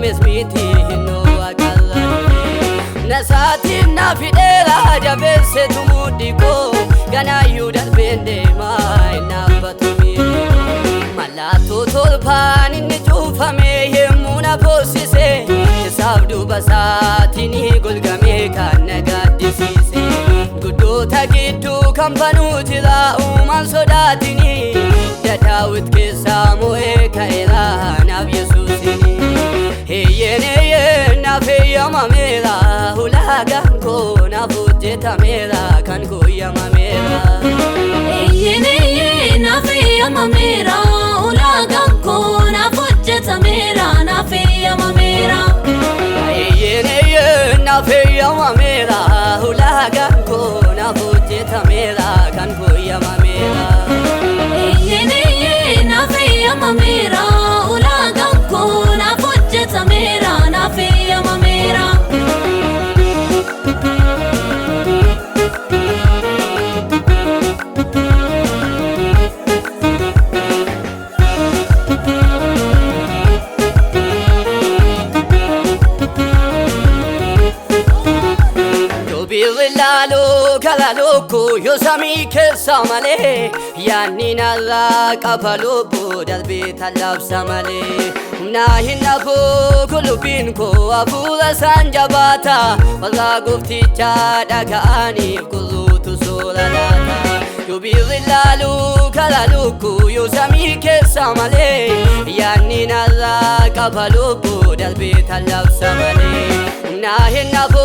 mesmiti no akalla nasati na fidela jabese tumudiko gana yuda bende mai na batumi malato tolpan ni chufame yemuna posise sabdu basati ni gulgame kanagadisise gudu tagidu kampanu tila uman sodatini dadawit kesamu ekaila nab yesusini heyene na feya mamela hulagan ko na fujeta mela kan ko yamamela heyene na feya mamela hulagan ko na fujeta mela na feya mamela heyene na feya mamela hulagan ko na fujeta mela kan ko yamamela heyene na feya mamela hulagan ko na fujeta mela na feya mamela Lalo kalaloku yosami kesamale yani nalla kapalobu dalbi talab samale na hinabu kulubin ko abula sanjabata wala gufti chada kaani kulutu solalata yubili lalo kalaloku yosami kesamale yani nalla kapalobu dalbi talab samale na hinabu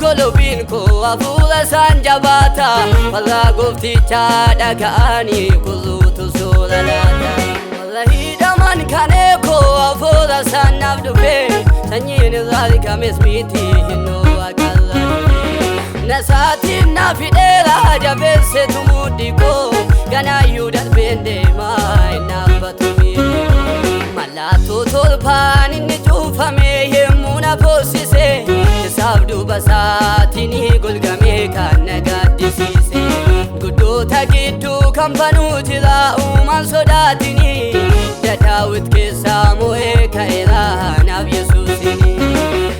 kulubin ko abula sanjabata wala gufti chada kaani kulutu solalata wallahi daman kane ko abula sanabdufe sanyin zalika mesmiti no akalla nasati na fidela jabese tumudiko gana yuda bende mai na batumi malato tolpan ni chufame yemuna posise sabdu basati ni gulgame kanagadisise gudu tagidu kampanu tila uman sodatini dadawit kesamu ekaila nab yesusini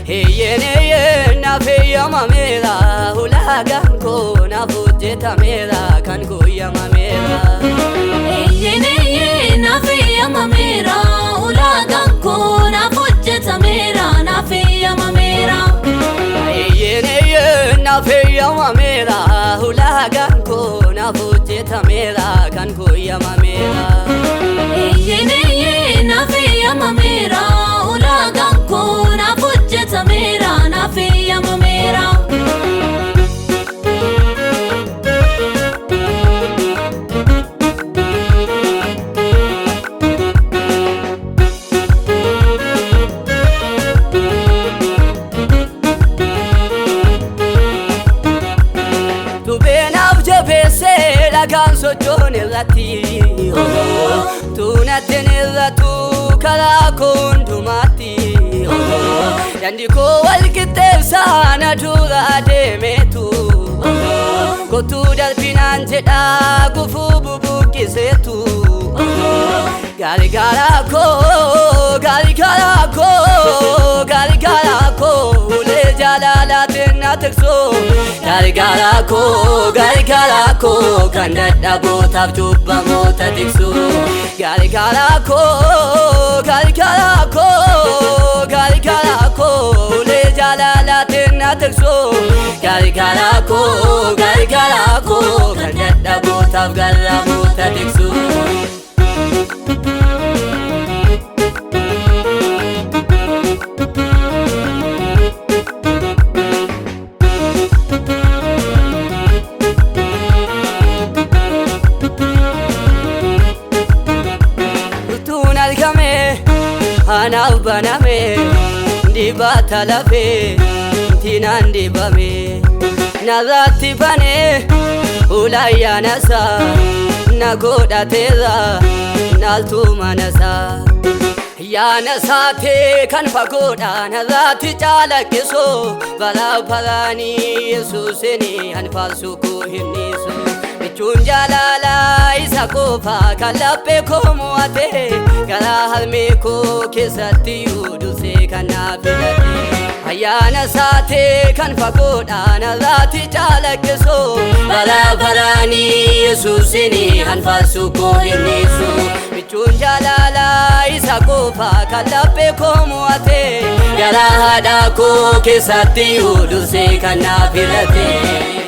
heyene na feya mamela hulagan ko na fujeta mela kan ko yamamela heyene na feya mamela hulagan ko na fujeta mela na feya mamela heyene na feya mamela hulagan ko na fujeta mela kan ko yamamela heyene na feya mamela hulagan ko na fujeta mela na feya mamela Ganso jonelati tu natenelatu kala kondumati yandiko walkitesa na dula demetu kotu dalpinante da kufubu bukisetu galigala ko ule jalala tenna tekso galigala ko kandada botab chupa mota tiksu galigala ko ule jalala tenna tekso galigala ko kandada botab galla mota tiksu Anal baname dibata lafe tinan dibame nazati bane ulaya nasa nagoda teza naltu manasa ya nasate kan pagoda nazati chala kiso bala palani yesuseni anfalsu ko hiniso chunjalala isa qofa kan laphee koo mo'ate garaa harmee koo keessatti dursee kan naaf filate ayyaana isaatee kan fagoodhaan irraatti caalaqqisu bara baraanii Yesuusini hanfaarsu koo hin dhiisu michuun jaalalaa isa qofa kan laphee koo mo'ate garaa haadha koo keessatti dursee kan naaf filate